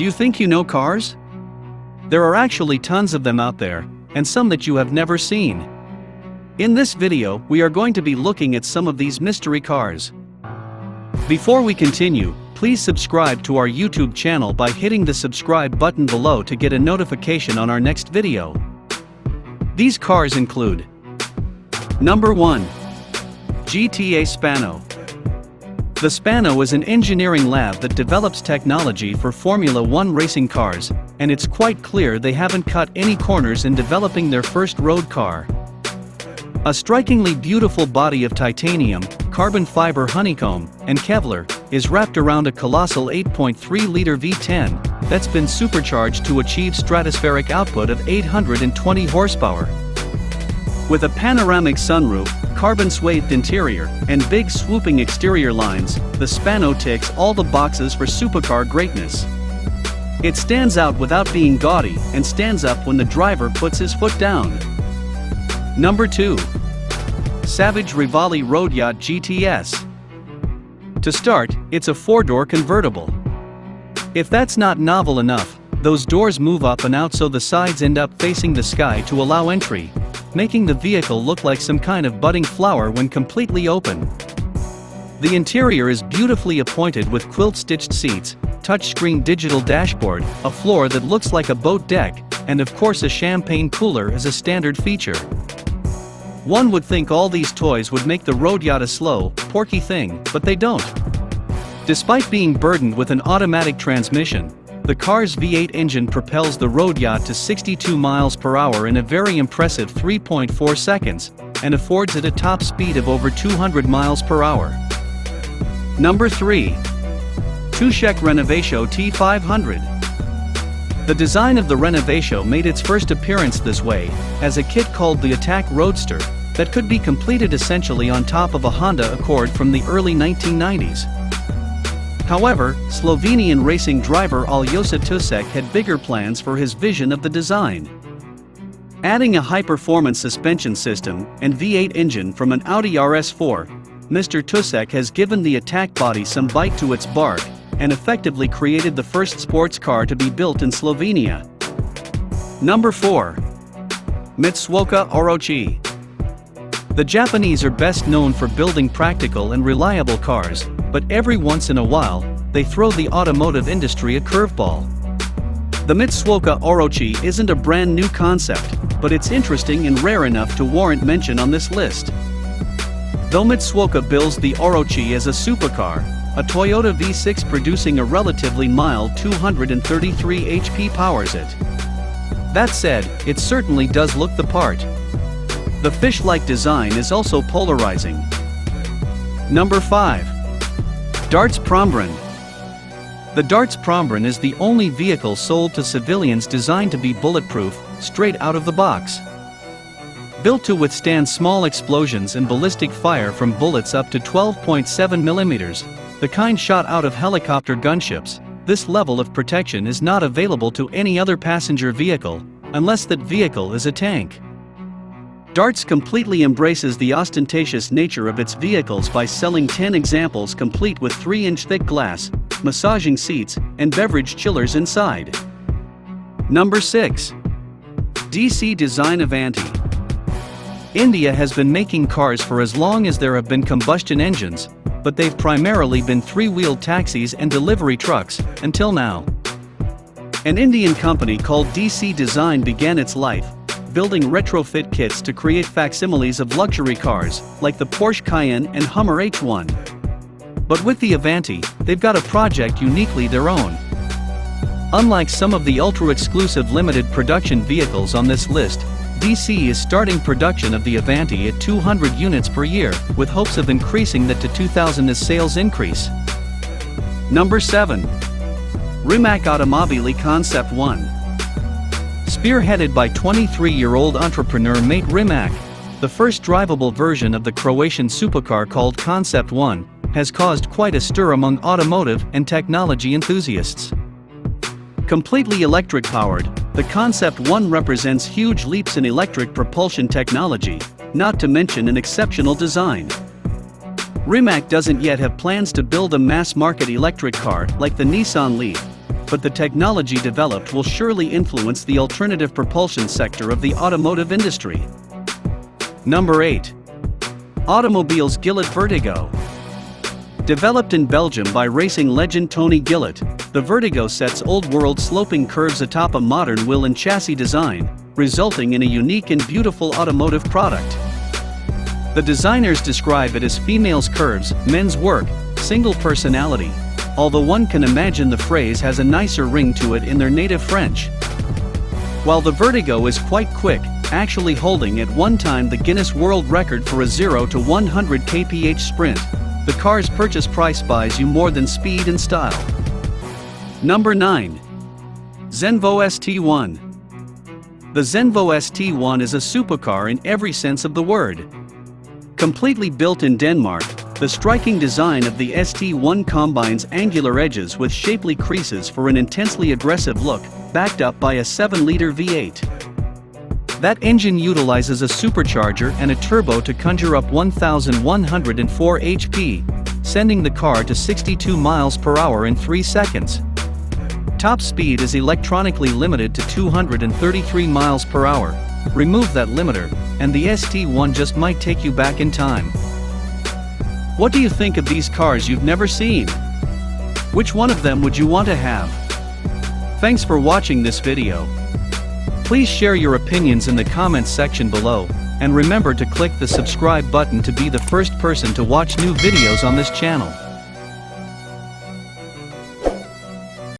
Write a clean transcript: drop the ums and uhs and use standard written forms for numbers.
Do you think you know cars? There are actually tons of them out there, and some that you have never seen. In this video, we are going to be looking at some of these mystery cars. Before we continue, please subscribe to our YouTube channel by hitting the subscribe button below to get a notification on our next video. These cars include: Number 1. GTA Spano. The Spano is an engineering lab that develops technology for Formula 1 racing cars, and it's quite clear they haven't cut any corners in developing their first road car. A strikingly beautiful body of titanium, carbon fiber honeycomb, and Kevlar is wrapped around a colossal 8.3-liter V10 that's been supercharged to achieve stratospheric output of 820 horsepower. With a panoramic sunroof, carbon-swathed interior, and big swooping exterior lines, the Spano ticks all the boxes for supercar greatness. It stands out without being gaudy and stands up when the driver puts his foot down. Number 2. Savage Rivale Roadyacht GTS. To start, it's a 4-door convertible. If that's not novel enough, those doors move up and out so the sides end up facing the sky to allow entry, making the vehicle look like some kind of budding flower when completely open. The interior is beautifully appointed with quilt-stitched seats, touchscreen digital dashboard, a floor that looks like a boat deck, and of course a champagne cooler as a standard feature. One would think all these toys would make the Roadyacht a slow, porky thing, but they don't. Despite being burdened with an automatic transmission, the car's V8 engine propels the Roadyacht to 62 miles per hour in a very impressive 3.4 seconds, and affords it a top speed of over 200 miles per hour. Number 3. Tushek Renovation T500. The design of the Renovation made its first appearance this way, as a kit called the Attack Roadster, that could be completed essentially on top of a Honda Accord from the early 1990s. However, Slovenian racing driver Aljoša Tushek had bigger plans for his vision of the design. Adding a high-performance suspension system and V8 engine from an Audi RS4, Mr. Tushek has given the Attack body some bite to its bark, and effectively created the first sports car to be built in Slovenia. Number 4. Mitsuoka Orochi. The Japanese are best known for building practical and reliable cars, but every once in a while, they throw the automotive industry a curveball. The Mitsuoka Orochi isn't a brand new concept, but it's interesting and rare enough to warrant mention on this list. Though Mitsuoka bills the Orochi as a supercar, a Toyota V6 producing a relatively mild 233 HP powers it. That said, it certainly does look the part. The fish-like design is also polarizing. Number 5. Dart's Prombron. The Dart's Prombron is the only vehicle sold to civilians designed to be bulletproof, straight out of the box. Built to withstand small explosions and ballistic fire from bullets up to 12.7 millimeters, the kind shot out of helicopter gunships, this level of protection is not available to any other passenger vehicle, unless that vehicle is a tank. Dart's completely embraces the ostentatious nature of its vehicles by selling 10 examples complete with 3-inch thick glass, massaging seats, and beverage chillers inside. Number 6. DC Design Avanti. India has been making cars for as long as there have been combustion engines, but they've primarily been 3-wheeled taxis and delivery trucks, until now. An Indian company called DC Design began its life building retrofit kits to create facsimiles of luxury cars, like the Porsche Cayenne and Hummer H1. But with the Avanti, they've got a project uniquely their own. Unlike some of the ultra-exclusive limited production vehicles on this list, DC is starting production of the Avanti at 200 units per year, with hopes of increasing that to 2,000 as sales increase. Number 7. Rimac Automobili Concept 1. Spearheaded by 23-year-old entrepreneur mate Rimac, the first drivable version of the Croatian supercar called Concept 1 has caused quite a stir among automotive and technology enthusiasts. Completely electric-powered, the Concept 1 represents huge leaps in electric propulsion technology, not to mention an exceptional design. Rimac doesn't yet have plans to build a mass-market electric car like the Nissan Leaf, but the technology developed will surely influence the alternative propulsion sector of the automotive industry. Number 8. Automobiles Gillett Vertigo. Developed in Belgium by racing legend Tony Gillett, the Vertigo sets old-world sloping curves atop a modern wheel and chassis design, resulting in a unique and beautiful automotive product. The designers describe it as females' curves, men's work, single personality, although one can imagine the phrase has a nicer ring to it in their native French. While the Vertigo is quite quick, actually holding at one time the Guinness World Record for a 0 to 100 kph sprint, the car's purchase price buys you more than speed and style. Number 9. Zenvo ST1. The Zenvo ST1 is a supercar in every sense of the word. Completely built in Denmark, the striking design of the ST1 combines angular edges with shapely creases for an intensely aggressive look, backed up by a 7-liter V8. That engine utilizes a supercharger and a turbo to conjure up 1,104 HP, sending the car to 62 miles per hour in 3 seconds. Top speed is electronically limited to 233 miles per hour. Remove that limiter, and the ST1 just might take you back in time. What do you think of these cars you've never seen? Which one of them would you want to have? Thanks for watching this video. Please share your opinions in the comments section below, and remember to click the subscribe button to be the first person to watch new videos on this channel.